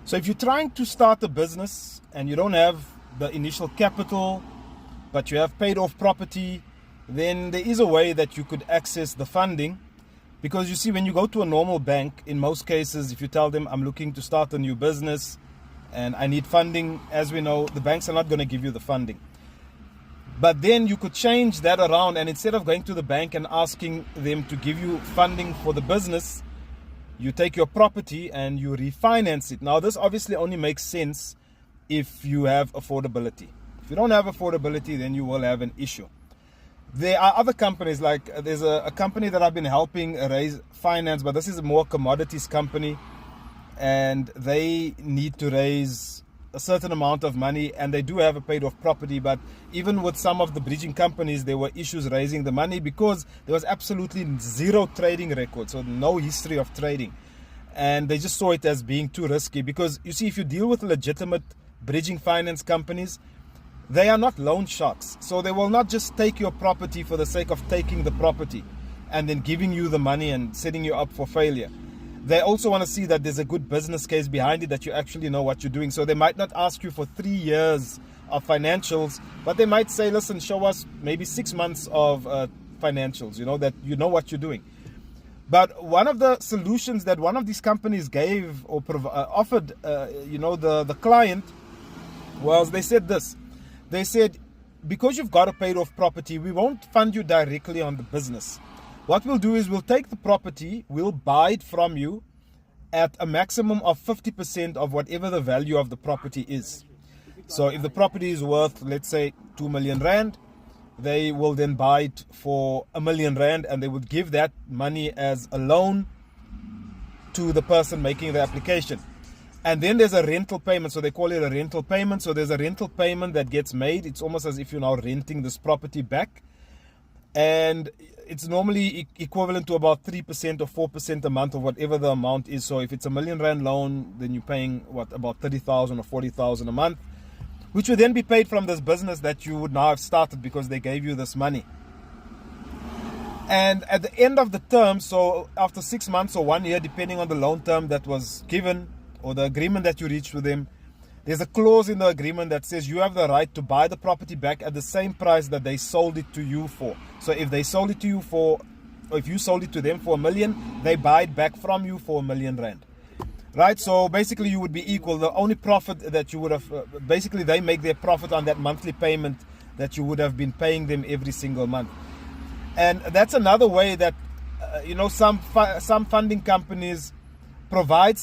So if you're trying to start a business and you don't have the initial capital, but you have paid off property, then there is a way that you could access the funding. Because you see, when you go to a normal bank, in most cases, if you tell them I'm looking to start a new business and I need funding, as we know, the banks are not going to give you the funding. But then you could change that around, and instead of going to the bank and asking them to give you funding for the business, you take your property and you refinance it. Now, this obviously only makes sense if you have affordability. If you don't have affordability, then you will have an issue. There are other companies, like there's a company that I've been helping raise finance, but this is a more commodities company, and they need to raise a certain amount of money, and they do have a paid off property. But even with some of the bridging companies, there were issues raising the money because there was absolutely zero trading record, so no history of trading, and they just saw it as being too risky. Because you see, if you deal with legitimate bridging finance companies, they are not loan sharks, so they will not just take your property for the sake of taking the property and then giving you the money and setting you up for failure. They also want to see that there's a good business case behind it, that you actually know what you're doing. So they might not ask you for 3 years of financials, but they might say, listen, show us maybe 6 months of financials, that you know what you're doing. But one of the solutions that one of these companies gave or offered, the client, was they said this. They said, because you've got a paid off property, we won't fund you directly on the business. What we'll do is we'll take the property, we'll buy it from you at a maximum of 50% of whatever the value of the property is. So if the property is worth, let's say, 2 million rand, they will then buy it for 1 million rand, and they would give that money as a loan to the person making the application. And then there's a rental payment, so they call it a rental payment. So there's a rental payment that gets made. It's almost as if you're now renting this property back. And it's normally equivalent to about 3% or 4% a month, or whatever the amount is. So if it's a 1 million rand loan, then you're paying, about 30,000 or 40,000 a month, which would then be paid from this business that you would now have started because they gave you this money. And at the end of the term, so after 6 months or 1 year, depending on the loan term that was given, or the agreement that you reach with them, there's a clause in the agreement that says you have the right to buy the property back at the same price that they sold it to you for. So if they sold it to you for, or if you sold it to them for 1 million, they buy it back from you for 1 million rand. Right? So basically you would be equal. The only profit that you would have, basically they make their profit on that monthly payment that you would have been paying them every single month. And that's another way that, some funding companies provide